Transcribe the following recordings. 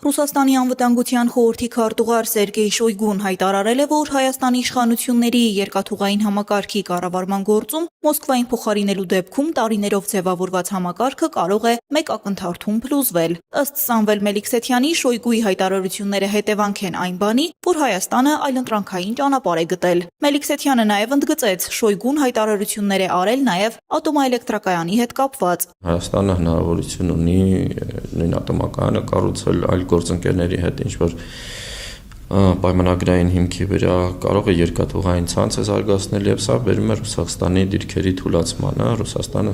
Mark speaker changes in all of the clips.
Speaker 1: Ռուսաստանի անվտանգության խորհրդի քարտուղար Սերգեյ Շոյգուն հայտարարել է, որ Հայաստանի իշխանությունների երկաթուղային համակարգի կառավարման գործում Մոսկվային փոխարինելու դեպքում տարիներով ձևավորված համակարգը կարող է մեկ ակնթարթում փլուզվել։ Ըստ Սամվել Մելիքսեթյանի, Շոյգուի հայտարարությունները հետևանք են այն բանի, որ Հայաստանը այլընտրանքային ճանապարհ է գտել։ Մելիքսեթյանը նաև ընդգծեց, Շոյգուն հայտարարություններ է արել նաև ատոմաէլեկտրակայանի հետ կապված։
Speaker 2: Հայաստանը հնարավորություն ունի նույն ատոմակայանը կառուցել այլ գործընկերների հետ, ինչ որ պայմանագրային հիմքի վրա կարող է երկաթուղային ցանց զարգացնել եւ սա բերում է Ռուսաստանի դիրքերի թուլացմանը։ Ռուսաստանը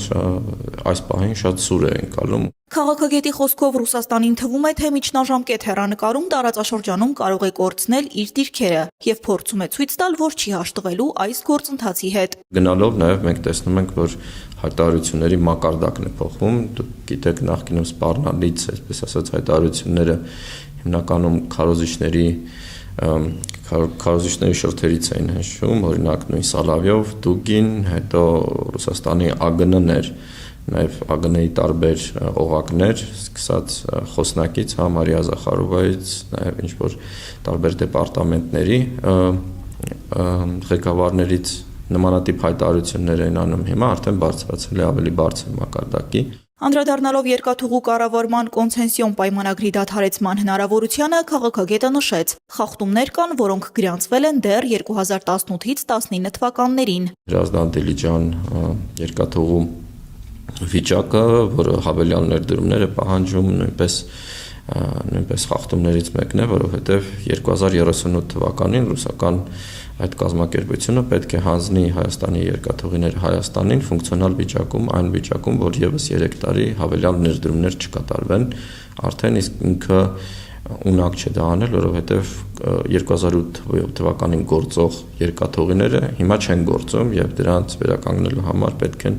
Speaker 2: այս պահին շատ սուր է ընկալում։
Speaker 1: Քաղաքագետի խոսքով Ռուսաստանին թվում է, թե միջնաժամկետ հեռանկարում տարածաշրջանում կարող է կորցնել իր դիրքերը եւ փորձում է ցույց տալ, որ չի հաշտվելու այս գործընթացի հետ։
Speaker 2: Գնալով նաեւ մենք տեսնում ենք, որ հայտարարությունների մակարդակն է փոխվում։ Դուք գիտեք, նախկինում սպառնալից, այսպես ասած, հայտարարությունները հիմնականում քարոզիչների շրթերից էին հնչում, օրինակ նույն Սալավյով, Դուգին, հետո Ռուսաստանի ԱԳՆ-ներ, նաև ԱԳՆ-ի տարբեր օղակներ, սկսած Խոսնակից, Մարիա Զախարովայից, նաև ինչ-որ տարբեր դեպարտամենտների ղեկավարներից նմանատիպ հայտարարություններ են անում, հիմա արդեն բարձրացել է ավելի բարձր մակարդակի։
Speaker 1: Անդրադառնալով երկաթուղու կառավարման կոնցենսիոն պայմանագրի դադարեցման հնարավորությանը, քաղաքագետը նշեց, խախտումներ կան, որոնք գրանցվել են դեռ 2018-ից 19 թվականներին։
Speaker 2: Հրազդան Դիլիջան երկաթուղու վիճակը, որը հավելյալ ներդրումներ է պահանջում, նույնպես խախտումներից մեկն է, որովհետև 2038 թվականին ռուսական այդ կազմակերպությունը պետք է հանձնի Հայաստանի երկաթուղիները Հայաստանին ֆունկցիոնալ վիճակում, այն վիճակում, որ եւս 3 տարի հավելյալ ներդրումներ չկատարվեն, արդեն իսկ ինքը ունակ չէ դա անել, որովհետև 2008 թվականին գործող երկաթուղիները հիմա չեն գործում եւ դրանց վերականգնելու համար պետք են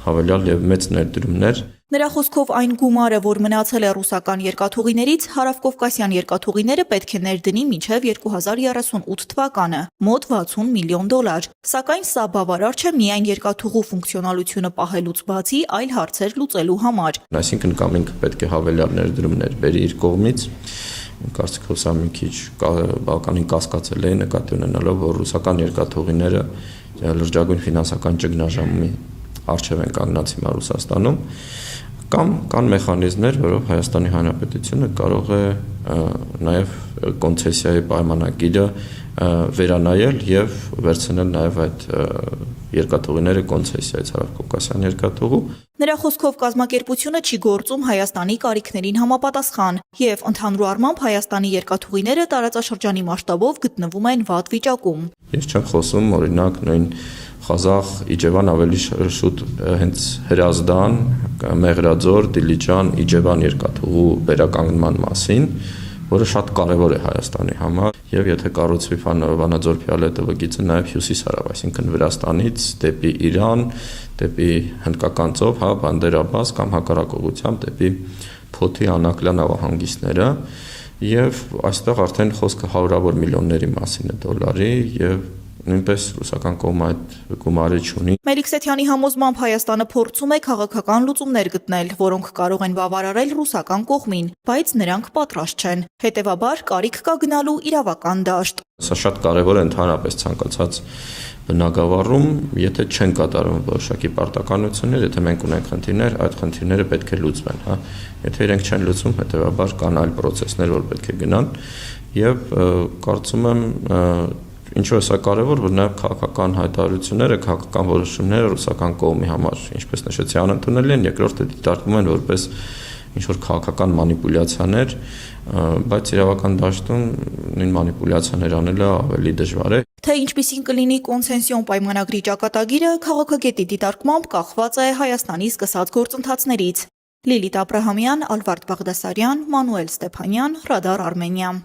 Speaker 2: հավելյալ եւ մեծ ներդրումներ։
Speaker 1: Նրա խոսքով այն գումարը, որ մնացել է ռուսական երկաթուղիներից, հարավկովկասյան երկաթուղիները պետք է ներդնի մինչև 2038 թվականը, մոտ $60 միլիոն։ Սակայն սա բավարար չէ միայն երկաթուղու ֆունկցիոնալությունը պահելուց բացի, այլ հարցեր լուծելու համար։
Speaker 2: Այսինքն կամ ինքը պետք է հավելյալ ներդրումներ բերի իր կողմից, կարծիքով սա մի քիչ բավականին կասկածել է նկատի ունենալով, որ ռուսական երկաթուղիները լրջագույն ֆինանսական ճգնաժամի առջև են կանգնած հիմա Ռուսաստանում, կամ կան մեխանիզմներ, որով Հայաստանի Հանրապետությունը կարող է նաև կոնցեսիայի պայմանագիրը վերանայել եւ վերցնել նաև այդ երկաթուղիները կոնցեսիայից հարավկովկասյան երկաթուղու։
Speaker 1: Նրա խոսքով կազմակերպությունը չի գործում Հայաստանի կարիքներին համապատասխան եւ ընդհանուր առմամբ Հայաստանի երկաթուղիները տարածաշրջանի մասշտաբով գտնվում են վատ վիճակում։
Speaker 2: Ես չեմ խոսում օրինակ նույն Ղազախ, Իջևան ավելի շուտ հենց Հրազդան, Մեղրաձոր, Դիլիջան, Իջևան երկաթուղու վերականգնման մասին, որը շատ կարևոր է Հայաստանի համար, եւ եթե կառուցվի Վանաձոր-Փիալետովը գիծը նաեւ հյուսիս-հարավ, այսինքն Վրաստանից դեպի Իրան, դեպի հնդկական ծով, Բանդերաբաս կամ հակառակողությամբ դեպի Փոթի Անակլա նավահանգիստները, եւ այստեղ արդեն խոսքը հարյուրավոր միլիոնների մասին է դոլարի եւ նույնպես ռուսական կողմը այդ գումարը չունի։
Speaker 1: Մելիքսեթյանի համոզմամբ Հայաստանը փորձում է քաղաքական լուծումներ գտնել, որոնք կարող են բավարարել ռուսական կողմին, բայց նրանք պատրաստ չեն։ Հետևաբար կարիք կա գնալու իրավական դաշտ։
Speaker 2: Սա շատ կարևոր է ընդհանրապես ցանկացած բնագավառում, եթե չեն կատարվում որոշակի պարտականություններ, եթե մենք ունենք խնդիրներ, այդ խնդիրները պետք է լուծվեն, հա։ Եթե իրենք չեն լուծվում, հետևաբար կան այլ process-ներ, որ պետք է գնան, եւ կարծում եմ ինչու է սա կարևոր, որ նաև քաղաքական հայտարարությունները, քաղաքական որոշումները ռուսական կողմի համար, ինչպես նշեցի, անընդունելի են, երկրորդը դիտարկվում են որպես ինչ-որ քաղաքական մանիպուլյացիաներ, բայց իրավական դաշտում նույն մանիպուլյացիաներ անելը ավելի դժվար է։
Speaker 1: Թե ինչպիսին կլինի կոնցենսիոն պայմանագրի ճակատագիրը, քաղաքագետի դիտարկմամբ կախված է Հայաստանի սկսած գործընթացներից։ Լիլիթ Աբրահամյան, Ալվարդ Բաղդասարյան, Մանուել Ստեփանյան, Ռադար Արմենիա։